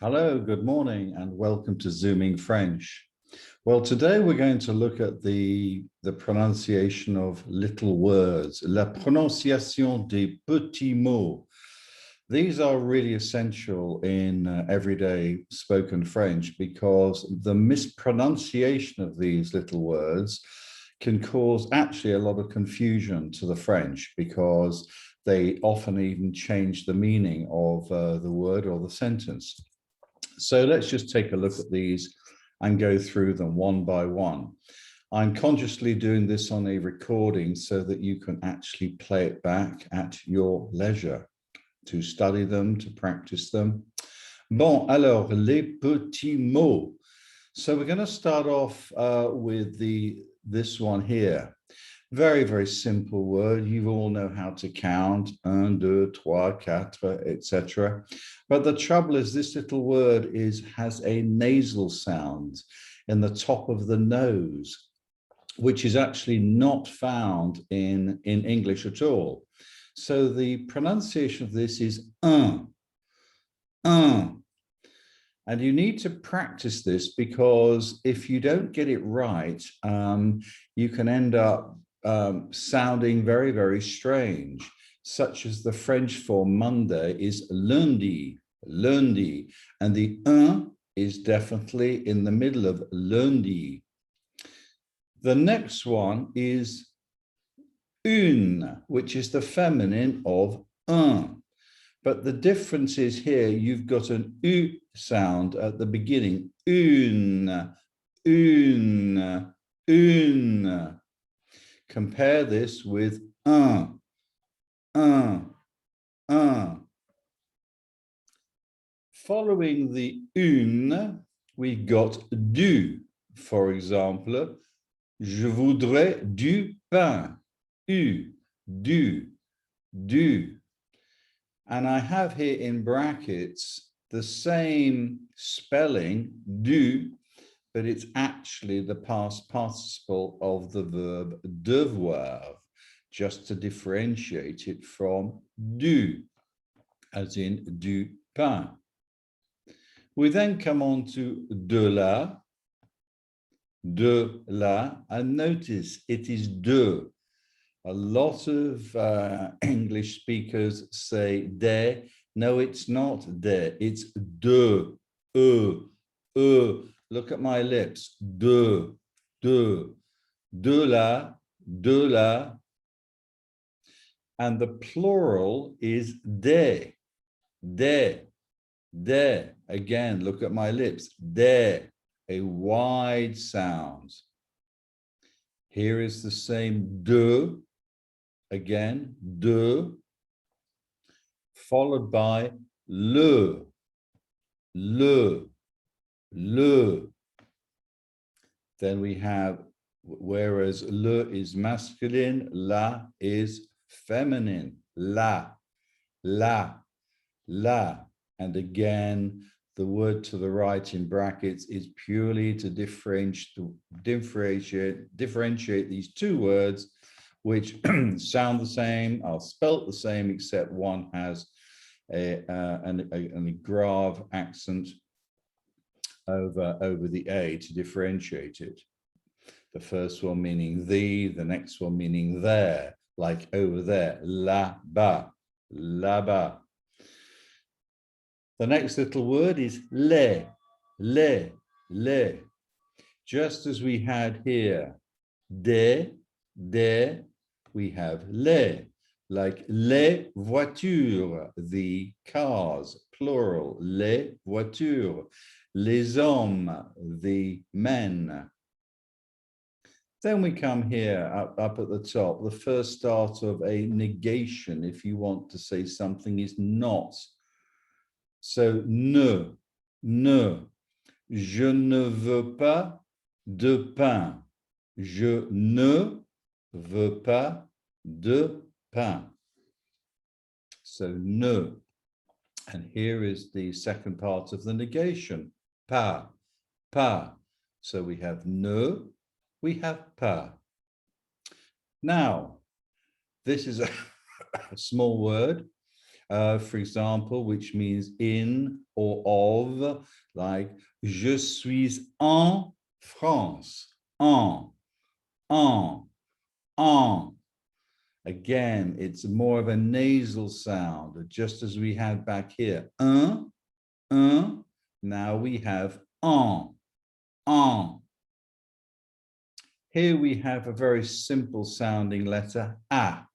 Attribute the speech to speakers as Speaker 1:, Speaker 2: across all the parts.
Speaker 1: Hello, good morning, and welcome to Zooming French. Well, today we're going to look at the pronunciation of little words, la prononciation des petits mots. These are really essential in everyday spoken French because the mispronunciation of these little words can cause actually a lot of confusion to the French because they often even change the meaning of the word or the sentence. So let's just take a look at these and go through them one by one. I'm consciously doing this on a recording so that you can actually play it back at your leisure, to study them, to practice them. Bon, alors, les petits mots. So we're going to start off with this one here. Very, very simple word. You all know how to count, 1, 2, 3, 4, etc. But the trouble is this little word has a nasal sound in the top of the nose, which is actually not found in English at all. So the pronunciation of this is un. And you need to practice this because if you don't get it right, you can end up sounding very, very strange, such as the French for Monday is lundi, lundi, and the un is definitely in the middle of lundi. The next one is une, which is the feminine of un. But the difference is here, you've got an U sound at the beginning. Une, une, une. Compare this with un. Following the une, we've got du. For example, je voudrais du pain. U, du, du. And I have here in brackets the same spelling, du, but it's actually the past participle of the verb devoir, just to differentiate it from du, as in du pain. We then come on to de la, and notice it is de. A lot of English speakers say de. No, it's not de. It's de. Look at my lips. De. De la. And the plural is de. Again, look at my lips. De. A wide sound. Here is the same de. Again, de, followed by le. Then we have, whereas le is masculine, la is feminine. La. And again, the word to the right in brackets is purely to differentiate these two words, which sound the same, are spelt the same, except one has a grave accent over the A to differentiate it. The first one meaning the next one meaning there, like over there, là-bas. The next little word is les. Just as we had here, des, we have les, like les voitures, the cars, plural, les voitures, les hommes, the men. Then we come here up at the top, the first start of a negation, if you want to say something is not. So ne, je ne veux pas de pain, je ne veux pas de pain. So ne. And here is the second part of the negation. Pas. So we have ne, we have pas. Now, this is a small word, for example, which means in or of, like je suis en France. En. Again, it's more of a nasal sound, just as we had back here. Un. Now we have en. Here we have a very simple sounding letter, a.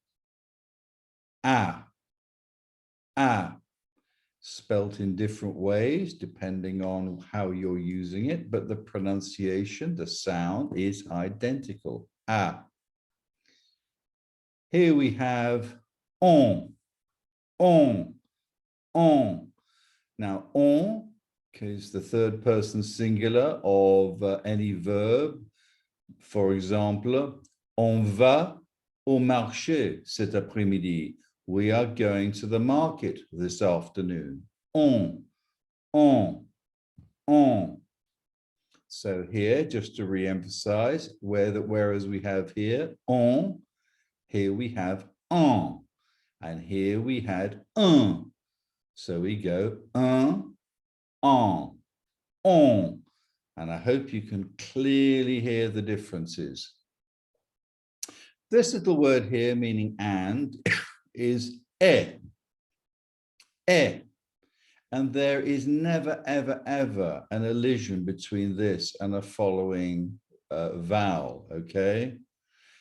Speaker 1: Spelt in different ways, depending on how you're using it, but the pronunciation, the sound is identical, a. Here we have on. Now, on is the third person singular of any verb. For example, on va au marché cet après-midi. We are going to the market this afternoon. On. So here, just to re-emphasize, whereas we have here on, here we have en, and here we had un. So we go un, en, on, and I hope you can clearly hear the differences. This little word here, meaning and, is e. And there is never, ever, ever an elision between this and a following vowel, okay?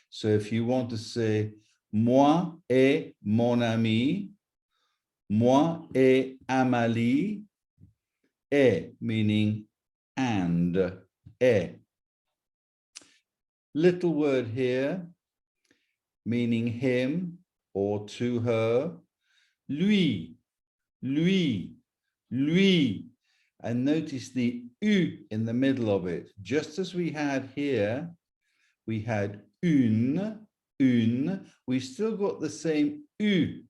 Speaker 1: So if you want to say, moi et mon ami, moi et Amalie, meaning and, Little word here, meaning him or to her, lui. And notice the U in the middle of it. Just as we had here, we had une. We still got the same U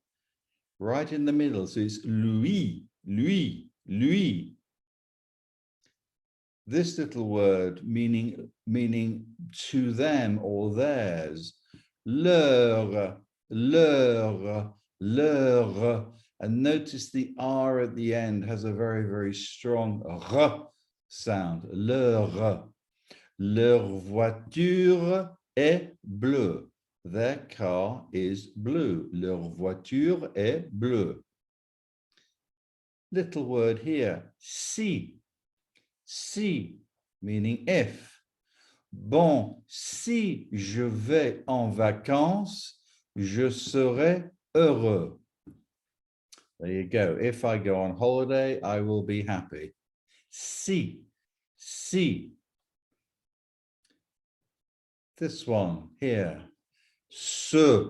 Speaker 1: right in the middle. So it's lui. This little word meaning to them or theirs, leur. And notice the R at the end has a very, very strong R sound. Leur. Leur voiture est bleue. Their car is blue. Leur voiture est bleue. Little word here, si. Meaning if. Bon, si je vais en vacances, je serai heureux. There you go. If I go on holiday, I will be happy. Si. This one here. Se.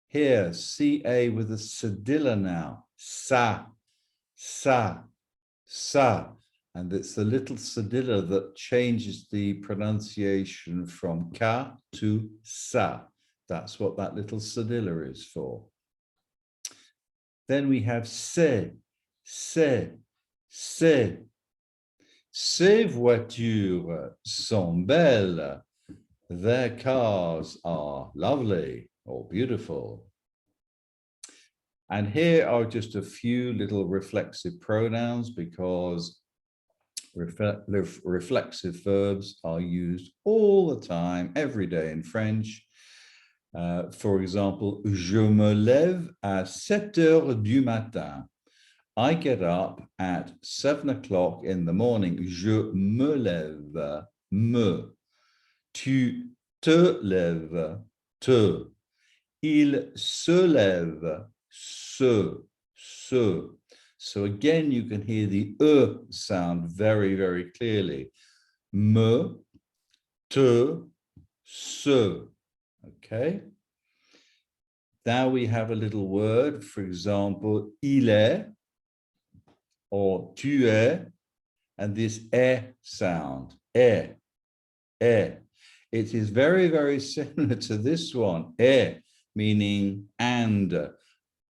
Speaker 1: Here, CA with a cedilla now. Sa. And it's the little cedilla that changes the pronunciation from ka to sa. That's what that little cedilla is for. Then we have se. Ces voitures sont belles. Their cars are lovely or beautiful. And here are just a few little reflexive pronouns because reflexive verbs are used all the time, every day in French. For example, je me lève à 7 heures du matin. I get up at 7 o'clock in the morning. Je me lève, me. Tu te lèves, te. Il se lève, se. So again, you can hear the sound very, very clearly. Me, te, se. Okay. Now we have a little word, for example, il est or tu es, and this sound, It is very, very similar to this one, meaning and.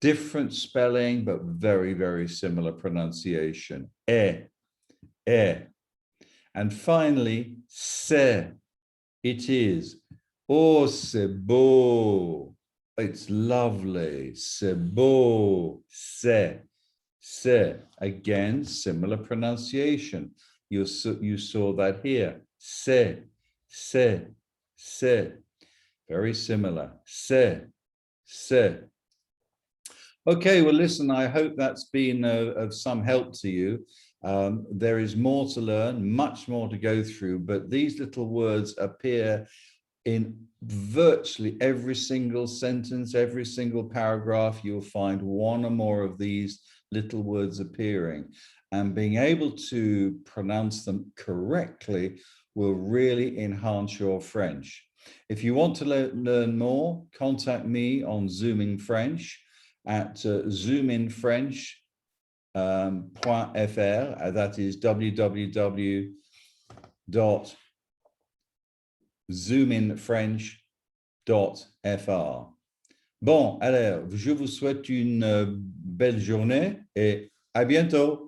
Speaker 1: Different spelling, but very, very similar pronunciation. And finally, c'est. It is. Oh, c'est beau. It's lovely. C'est beau. C'est. Again, similar pronunciation. You saw that here. C'est. Very similar. C'est. Okay, well, listen, I hope that's been of some help to you. There is more to learn, much more to go through, but these little words appear in virtually every single sentence, every single paragraph. You'll find one or more of these little words appearing, and being able to pronounce them correctly will really enhance your French. If you want to learn more, contact me on Zooming French at zoominfrench.fr. That is www.zoominfrench.fr. Bon, alors, je vous souhaite une belle journée et à bientôt.